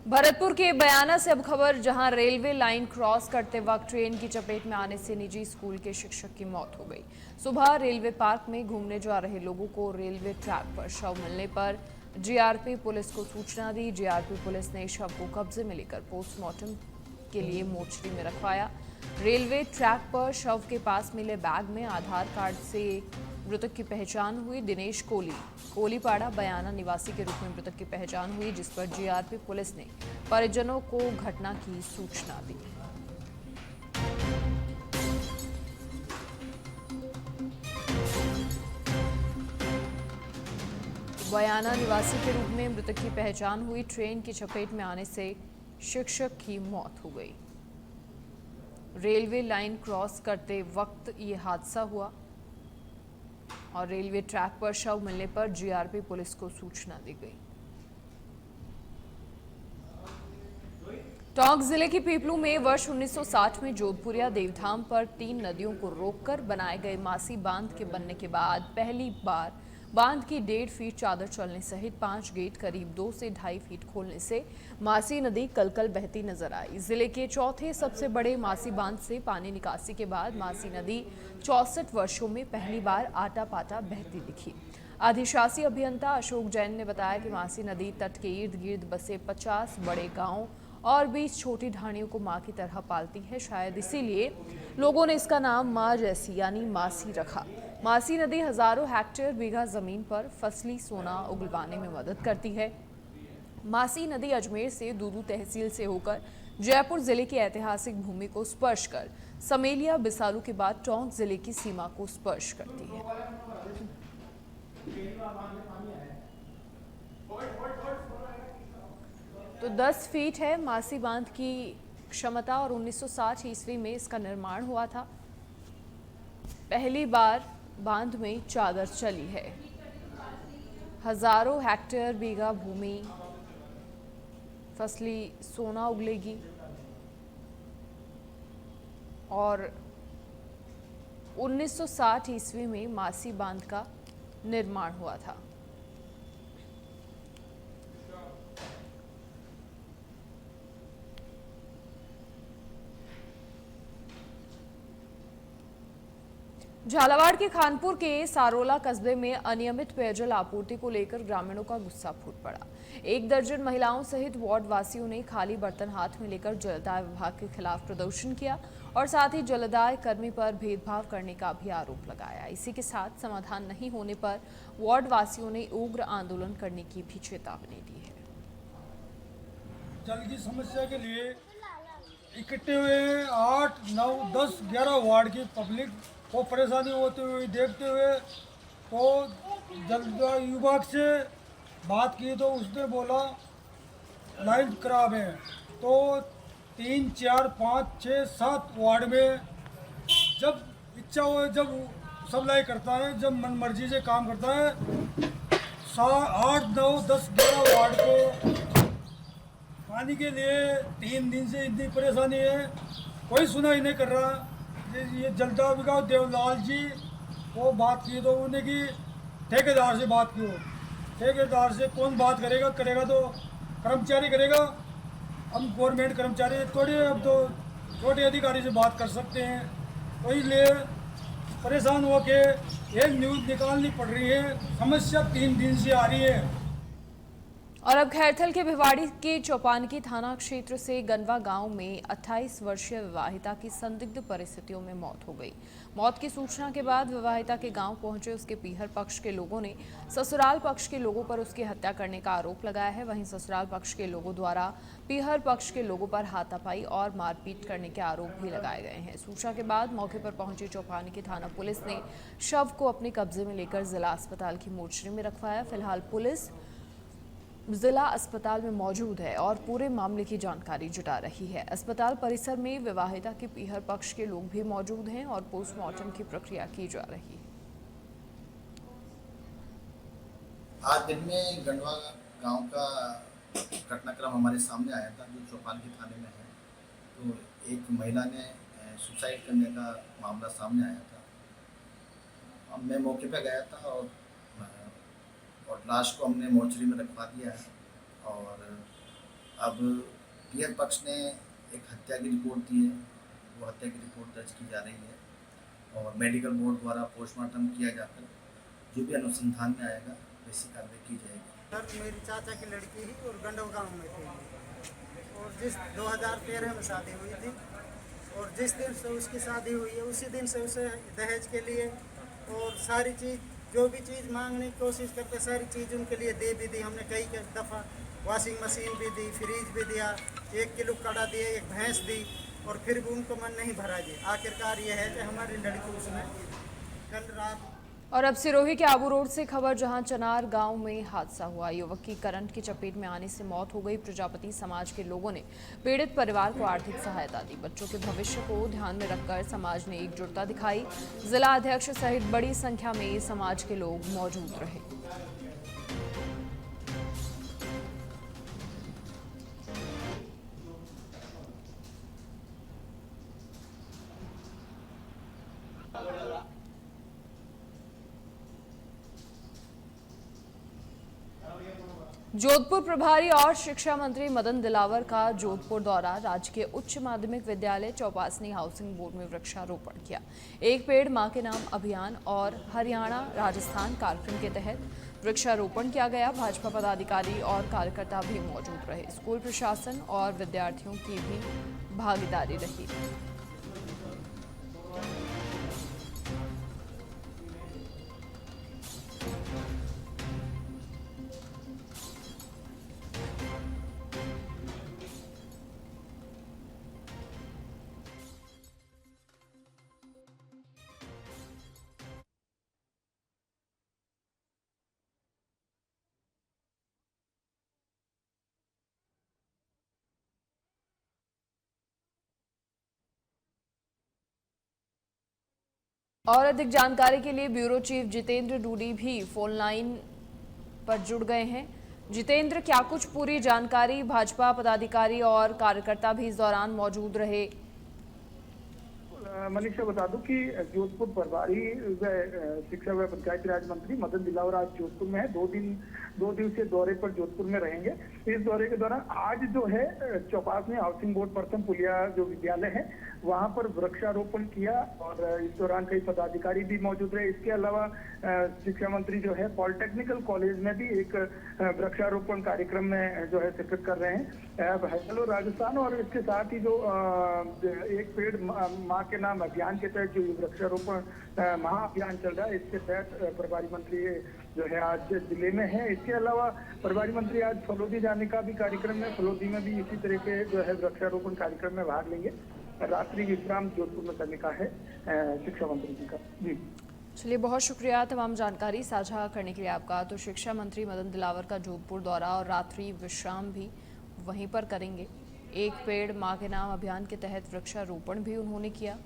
भरतपुर के बयाना से अब खबर, जहां रेलवे लाइन क्रॉस करते वक्त ट्रेन की चपेट में आने से निजी स्कूल के शिक्षक की मौत हो गई। सुबह रेलवे पार्क में घूमने जा रहे लोगों को रेलवे ट्रैक पर शव मिलने पर जीआरपी पुलिस को सूचना दी। जीआरपी पुलिस ने शव को कब्जे में लेकर पोस्टमार्टम के लिए मोर्चरी में रखवाया। रेलवे ट्रैक पर शव के पास मिले बैग में आधार कार्ड से मृतक की पहचान हुई। दिनेश कोलीपाड़ा बयाना निवासी के रूप में मृतक की पहचान हुई, जिस पर जीआरपी पुलिस ने परिजनों को घटना की सूचना दी। बयाना निवासी के रूप में मृतक की पहचान हुई। ट्रेन की चपेट में आने से शिक्षक की मौत हो गई। रेलवे लाइन क्रॉस करते वक्त ये हादसा हुआ और रेलवे ट्रैक पर शव मिलने पर जीआरपी पुलिस को सूचना दी गई। टोंक जिले की पीपलू में वर्ष 1960 में जोधपुरिया देवधाम पर 3 नदियों को रोककर बनाए गए मासी बांध के बनने के बाद पहली बार बांध की 1.5 फीट चादर चलने सहित 5 गेट करीब 2 से 2.5 फीट खोलने से मासी नदी कल बहती नजर आई। जिले के चौथे सबसे बड़े मासी बांध से पानी निकासी के बाद मासी नदी 64 वर्षों में पहली बार आटा पाटा बहती दिखी। अधिशासी अभियंता अशोक जैन ने बताया कि मासी नदी तट के इर्द गिर्द बसे 50 बड़े गांव और 20 छोटी ढाणियों को मां की तरह पालती है। शायद इसीलिए लोगों ने इसका नाम मां जैसी यानी मासी रखा। मासी नदी हजारों हेक्टेयर बीघा जमीन पर फसली सोना उगलवाने में मदद करती है। मासी नदी अजमेर से दूदू तहसील से होकर जयपुर जिले की ऐतिहासिक भूमि को स्पर्श कर समेलिया बिसालू के बाद टोंक जिले की सीमा को स्पर्श करती है। तो 10 फीट है मासी बांध की क्षमता और 1960 ईस्वी में इसका निर्माण हुआ था। पहली बार बांध में चादर चली है। हजारों हेक्टेयर बीघा भूमि फसली सोना उगलेगी और 1960 ईस्वी में मासी बांध का निर्माण हुआ था। झालावाड़ के खानपुर के सारोला कस्बे में अनियमित पेयजल आपूर्ति को लेकर ग्रामीणों का गुस्सा फूट पड़ा। 1 दर्जन महिलाओं सहित वार्ड वासियों ने खाली बर्तन हाथ में लेकर जलदाय विभाग के खिलाफ प्रदर्शन किया और साथ ही जलदाय कर्मी पर भेदभाव करने का भी आरोप लगाया। इसी के साथ समाधान नहीं होने पर वार्ड वासियों ने उग्र आंदोलन करने की भी चेतावनी दी है। जल की समस्या के लिए इकट्ठे हुए 8, 9, 10, 11 वार्ड की पब्लिक को परेशानी होते हुए देखते हुए तो जल विभाग से बात की तो उसने बोला लाइन खराब है। तो 3, 4, 5, 6, 7 वार्ड में जब इच्छा हो, जब सप्लाई करता है, जब मन मर्जी से काम करता है, 8, 9, 10, 11 वार्ड को पानी के लिए 3 दिन से इतनी परेशानी है, कोई सुनाई नहीं कर रहा। ये जलदा विभाग देवलाल जी वो बात की तो उन्हें की ठेकेदार से बात की हो। ठेकेदार से कौन बात करेगा तो कर्मचारी करेगा। हम गवर्नमेंट कर्मचारी थोड़ी, अब तो छोटे अधिकारी से बात कर सकते हैं। तो इसलिए परेशान हो के एक न्यूज़ निकालनी पड़ रही है। समस्या 3 दिन से आ रही है। और अब खैरथल के भिवाड़ी के चौपानकी थाना क्षेत्र से गनवा गांव में 28 वर्षीय विवाहिता की संदिग्ध परिस्थितियों में मौत हो गई। मौत की सूचना के बाद विवाहिता के गांव पहुंचे उसके पीहर पक्ष के लोगों ने ससुराल पक्ष के लोगों पर उसकी हत्या करने का आरोप लगाया है। वहीं ससुराल पक्ष के लोगों द्वारा पीहर पक्ष के लोगों पर हाथापाई और मारपीट करने के आरोप भी लगाए गए हैं। सूचना के बाद मौके पर पहुंची चौपानकी थाना पुलिस ने शव को अपने कब्जे में लेकर जिला अस्पताल की मोर्चरी में रखवाया। फिलहाल पुलिस जिला अस्पताल में मौजूद है और पूरे मामले की जानकारी जुटा रही है। अस्पताल परिसर में विवाहिता के पीहर पक्ष के लोग भी मौजूद हैं और पोस्टमार्टम की प्रक्रिया की जा रही है। आज दिन में गंडवा गांव का घटनाक्रम हमारे सामने आया था, जो चौपानकी थाने में है। तो एक महिला ने सुसाइड करने का मामला सामने आया था। मैं मौके पर गया था और लाश को हमने मोर्चरी में रखवा दिया है और अब पीएम पक्ष ने एक हत्या की रिपोर्ट दी है, वो हत्या की रिपोर्ट दर्ज की जा रही है और मेडिकल बोर्ड द्वारा पोस्टमार्टम किया जाकर जो भी अनुसंधान में आएगा वैसी कार्रवाई की जाएगी। सर मेरी चाचा की लड़की ही और गंडव गांव में थी और जिस 2013 में शादी हुई थी और जिस दिन से उसकी शादी हुई है उसी दिन से उसे दहेज के लिए और सारी चीज़ जो भी चीज़ मांगने की कोशिश करते सारी चीज़ उनके लिए दे भी दी हमने कई दफ़ा। वॉशिंग मशीन भी दी, फ्रिज भी दिया, 1 किलो कड़ा दिए, एक भैंस दी और फिर भी उनको मन नहीं भरा जी। आखिरकार ये है कि हमारी लड़की उसमें कल रात। और अब सिरोही के आबू रोड से खबर, जहां चनार गांव में हादसा हुआ। युवक की करंट की चपेट में आने से मौत हो गई। प्रजापति समाज के लोगों ने पीड़ित परिवार को आर्थिक सहायता दी। बच्चों के भविष्य को ध्यान में रखकर समाज ने एकजुटता दिखाई। जिला अध्यक्ष सहित बड़ी संख्या में समाज के लोग मौजूद रहे। जोधपुर प्रभारी और शिक्षा मंत्री मदन दिलावर का जोधपुर दौरा। राजकीय उच्च माध्यमिक विद्यालय चौपासनी हाउसिंग बोर्ड में वृक्षारोपण किया। एक पेड़ मां के नाम अभियान और हरियाणा राजस्थान कार्यक्रम के तहत वृक्षारोपण किया गया। भाजपा पदाधिकारी और कार्यकर्ता भी मौजूद रहे। स्कूल प्रशासन और विद्यार्थियों की भी भागीदारी रही। और अधिक जानकारी के लिए ब्यूरो चीफ जितेंद्र डूडी भी फोन लाइन पर जुड़ गए हैं। जितेंद्र, क्या कुछ पूरी जानकारी? भाजपा पदाधिकारी और कार्यकर्ता भी इस दौरान मौजूद रहे। मनीषा, बता दूं कि जोधपुर प्रभारी शिक्षा व पंचायती राज मंत्री मदन दिलावर आज जोधपुर में है। 2 दिवसीय दौरे पर जोधपुर में रहेंगे। इस दौरे के दौरान आज जो है चौपासनी हाउसिंग बोर्ड प्रथम पुलिया जो विद्यालय है वहां पर वृक्षारोपण किया और इस दौरान कई पदाधिकारी भी मौजूद रहे। इसके अलावा शिक्षा मंत्री जो है पॉलिटेक्निकल कॉलेज में भी एक वृक्षारोपण कार्यक्रम में जो है शिरकत कर रहे हैं। हेलो राजस्थान और इसके साथ ही जो एक पेड़ माँ के नाम अभियान के तहत जो वृक्षारोपण महाअभियान चल रहा है, इसके तहत प्रभारी मंत्री जो है आज जिले में है। इसके अलावा प्रभारी मंत्री आज फलोदी जाने का भी कार्यक्रम है। फलोदी में भी इसी तरह के जो है वृक्षारोपण कार्यक्रम में भाग लेंगे। रात्रि विश्राम जोधपुर में करने का है शिक्षा मंत्री जी का। जी चलिए, बहुत शुक्रिया तमाम जानकारी साझा करने के लिए आपका। तो शिक्षा मंत्री मदन दिलावर का जोधपुर दौरा और रात्रि विश्राम भी वहीं पर करेंगे। एक पेड़ मां के नाम अभियान के तहत वृक्षारोपण भी उन्होंने किया।